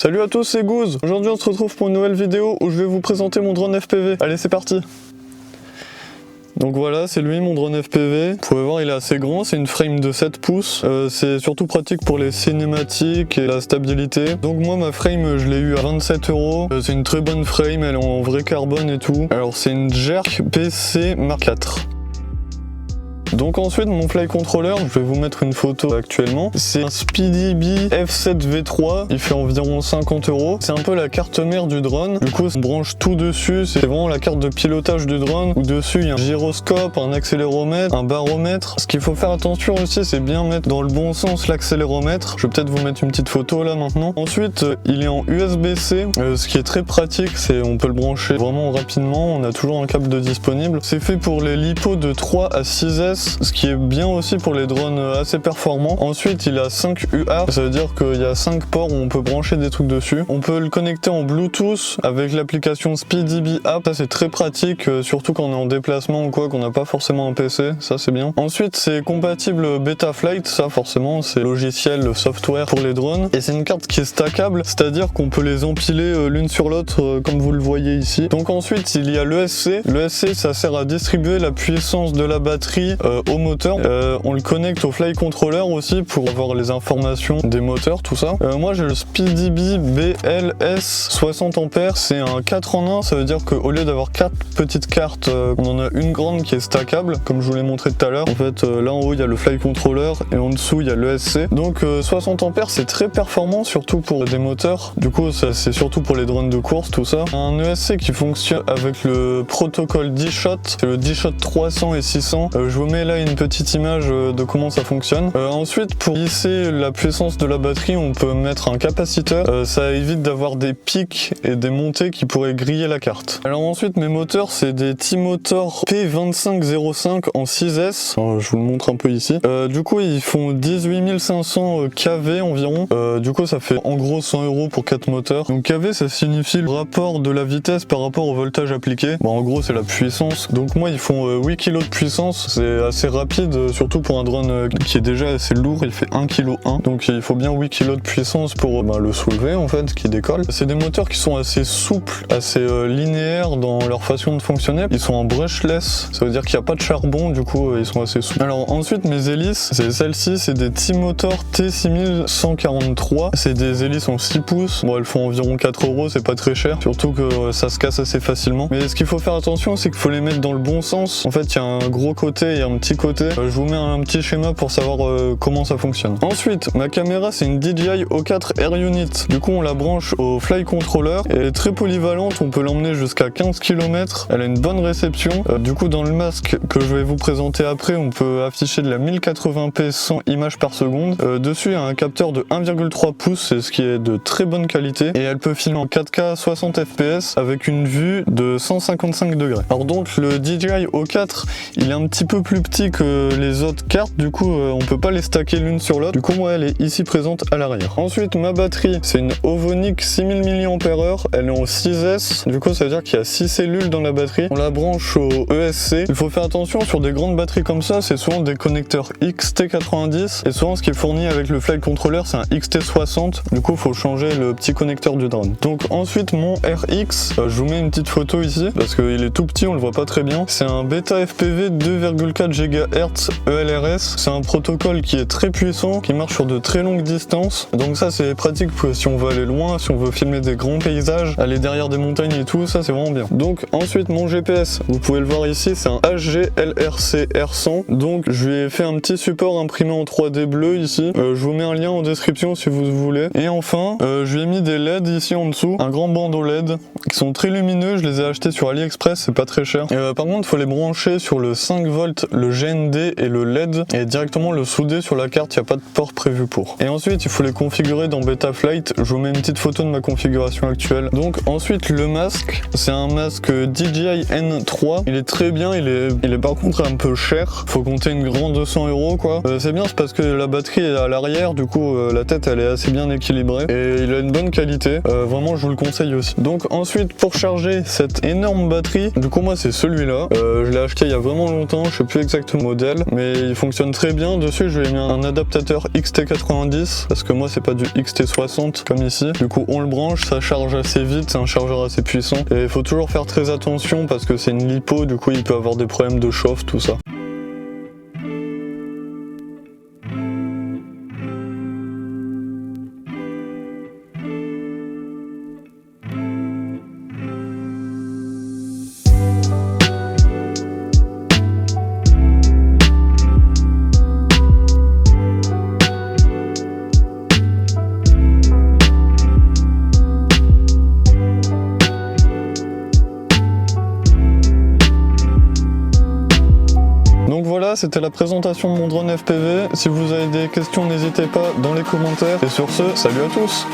Salut à tous, c'est Goose. Aujourd'hui on se retrouve pour une nouvelle vidéo où je vais vous présenter mon drone FPV. Allez, c'est parti. Donc voilà, c'est lui mon drone FPV. Vous pouvez voir, il est assez grand, c'est une frame de 7 pouces. C'est surtout pratique pour les cinématiques et la stabilité. Donc moi, ma frame, je l'ai eu à 27 €. C'est une très bonne frame, elle est en vrai carbone et tout. Alors c'est une Jerk PC Mark IV. Donc ensuite mon fly controller, je vais vous mettre une photo actuellement. C'est un SpeedyBee F7 V3, il fait environ 50 €. C'est un peu la carte mère du drone. Du coup on branche tout dessus, c'est vraiment la carte de pilotage du drone. Où dessus il y a un gyroscope, un accéléromètre, un baromètre. Ce qu'il faut faire attention aussi, c'est bien mettre dans le bon sens l'accéléromètre. Je vais peut-être vous mettre une petite photo là maintenant. Ensuite il est en USB-C, ce qui est très pratique, c'est on peut le brancher vraiment rapidement, on a toujours un câble de disponible. C'est fait pour les LiPo de 3 à 6S. Ce qui est bien aussi pour les drones assez performants. Ensuite il a 5 UART, ça veut dire qu'il y a 5 ports où on peut brancher des trucs dessus. On peut le connecter en Bluetooth avec l'application SpeedyBee App, ça c'est très pratique, surtout quand on est en déplacement ou quoi, qu'on n'a pas forcément un PC, ça c'est bien. Ensuite c'est compatible Betaflight, ça forcément c'est logiciel, le software pour les drones. Et c'est une carte qui est stackable, c'est-à-dire qu'on peut les empiler l'une sur l'autre comme vous le voyez ici. Donc ensuite il y a l'ESC. L'ESC ça sert à distribuer la puissance de la batterie au moteur. On le connecte au fly controller aussi pour avoir les informations des moteurs, tout ça. Moi j'ai le SpeedyBee BLS 60 A, c'est un 4 en 1, ça veut dire qu'au lieu d'avoir 4 petites cartes, on en a une grande qui est stackable, comme je vous l'ai montré tout à l'heure. En fait là en haut il y a le fly controller et en dessous il y a l'ESC. Donc 60 A c'est très performant, surtout pour des moteurs. Du coup c'est surtout pour les drones de course, tout ça. Un ESC qui fonctionne avec le protocole D-Shot, c'est le D-Shot 300 et 600. Je vous mets là une petite image de comment ça fonctionne. Ensuite pour lisser la puissance de la batterie on peut mettre un capaciteur, ça évite d'avoir des pics et des montées qui pourraient griller la carte. Alors ensuite mes moteurs c'est des T-Motor P2505 en 6S, je vous le montre un peu ici. Du coup ils font 18 500 kV environ, du coup ça fait en gros 100 € pour 4 moteurs. Donc kV ça signifie le rapport de la vitesse par rapport au voltage appliqué. Bon en gros c'est la puissance, donc moi ils font 8 kg de puissance, c'est assez rapide, surtout pour un drone qui est déjà assez lourd, il fait 1,1 kg, donc il faut bien 8 kg de puissance pour le soulever en fait, qui décolle. C'est des moteurs qui sont assez souples, assez linéaires dans leur façon de fonctionner. Ils sont en brushless, ça veut dire qu'il n'y a pas de charbon, du coup ils sont assez souples. Alors ensuite mes hélices, c'est celles-ci, c'est des T-Motor T6143, c'est des hélices en 6 pouces, bon elles font environ 4 €, c'est pas très cher, surtout que ça se casse assez facilement. Mais ce qu'il faut faire attention, c'est qu'il faut les mettre dans le bon sens. En fait il y a un gros côté et un petit côté. Je vous mets un petit schéma pour savoir comment ça fonctionne. Ensuite, ma caméra c'est une DJI O4 Air Unit. Du coup, on la branche au fly controller. Elle est très polyvalente, on peut l'emmener jusqu'à 15 km. Elle a une bonne réception. Du coup, dans le masque que je vais vous présenter après, on peut afficher de la 1080p 100 images par seconde. Dessus, il y a un capteur de 1,3 pouces, c'est ce qui est de très bonne qualité. Et elle peut filmer en 4K 60 fps avec une vue de 155 degrés. Alors donc, le DJI O4, il est un petit peu plus petit que les autres cartes, du coup on peut pas les stacker l'une sur l'autre. Du coup moi elle est ici présente à l'arrière. Ensuite ma batterie c'est une Ovonic 6000 mAh, elle est en 6S, du coup ça veut dire qu'il y a 6 cellules dans la batterie. On la branche au ESC. Il faut faire attention sur des grandes batteries comme ça, c'est souvent des connecteurs XT90 et souvent ce qui est fourni avec le fly controller c'est un XT60, du coup il faut changer le petit connecteur du drone. Donc ensuite mon RX, je vous mets une petite photo ici parce qu'il est tout petit, on le voit pas très bien. C'est un Beta FPV 2,4 GHz ELRS, c'est un protocole qui est très puissant, qui marche sur de très longues distances, donc ça c'est pratique pour si on veut aller loin, si on veut filmer des grands paysages, aller derrière des montagnes et tout, ça c'est vraiment bien. Donc ensuite mon GPS, vous pouvez le voir ici, c'est un HG LRC R100, donc je lui ai fait un petit support imprimé en 3D bleu ici, je vous mets un lien en description si vous voulez. Et enfin, je lui ai mis des LED ici en dessous, un grand bandeau LED, qui sont très lumineux, je les ai achetés sur AliExpress, c'est pas très cher. Par contre il faut les brancher sur le 5 volts, le GND et le LED, et directement le souder sur la carte, il n'y a pas de port prévu pour. Et ensuite il faut les configurer dans Betaflight, je vous mets une petite photo de ma configuration actuelle. Donc ensuite le masque, c'est un masque DJI N3, il est très bien, il est par contre un peu cher, faut compter une grande 200 € quoi. C'est bien, c'est parce que la batterie est à l'arrière, du coup la tête elle est assez bien équilibrée et il a une bonne qualité, vraiment je vous le conseille aussi. Donc ensuite pour charger cette énorme batterie, du coup moi c'est celui-là, je l'ai acheté il y a vraiment longtemps, je sais plus exactement perfect model, mais il fonctionne très bien. Dessus, je lui ai mis un adaptateur XT90 parce que moi, c'est pas du XT60 comme ici. Du coup, on le branche, ça charge assez vite, c'est un chargeur assez puissant. Et il faut toujours faire très attention parce que c'est une lipo, du coup, il peut avoir des problèmes de chauffe, tout ça. Donc voilà, c'était la présentation de mon drone FPV. Si vous avez des questions, n'hésitez pas dans les commentaires. Et sur ce, salut à tous!